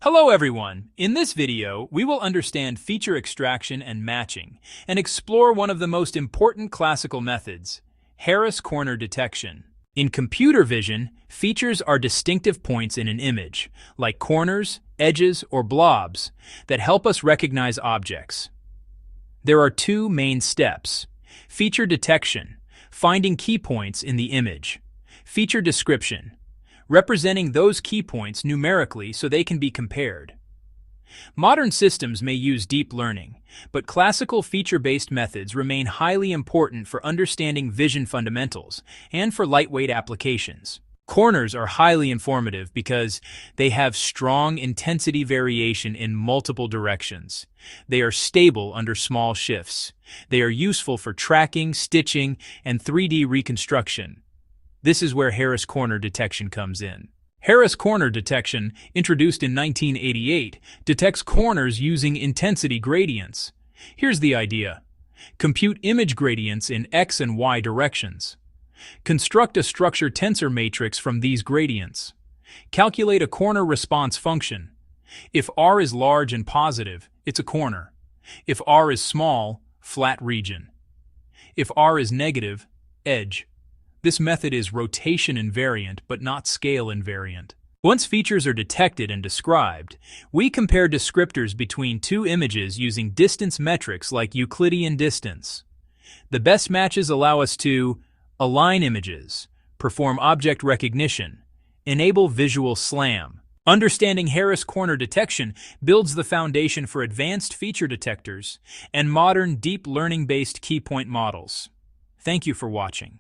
Hello everyone! In this video, we will understand feature extraction and matching, and explore one of the most important classical methods, Harris corner detection. In computer vision, features are distinctive points in an image, like corners, edges, or blobs, that help us recognize objects. There are two main steps: feature detection, finding key points in the image; feature description, representing those key points numerically so they can be compared. Modern systems may use deep learning, but classical feature-based methods remain highly important for understanding vision fundamentals and for lightweight applications. Corners are highly informative because they have strong intensity variation in multiple directions. They are stable under small shifts. They are useful for tracking, stitching, and 3D reconstruction. This is where Harris corner detection comes in. Harris corner detection, introduced in 1988, detects corners using intensity gradients. Here's the idea. Compute image gradients in X and Y directions. Construct a structure tensor matrix from these gradients. Calculate a corner response function. If R is large and positive, it's a corner. If R is small, flat region. If R is negative, edge. This method is rotation invariant but not scale invariant. Once features are detected and described, we compare descriptors between two images using distance metrics like Euclidean distance. The best matches allow us to align images, perform object recognition, enable visual SLAM. Understanding Harris corner detection builds the foundation for advanced feature detectors and modern deep learning-based keypoint models. Thank you for watching.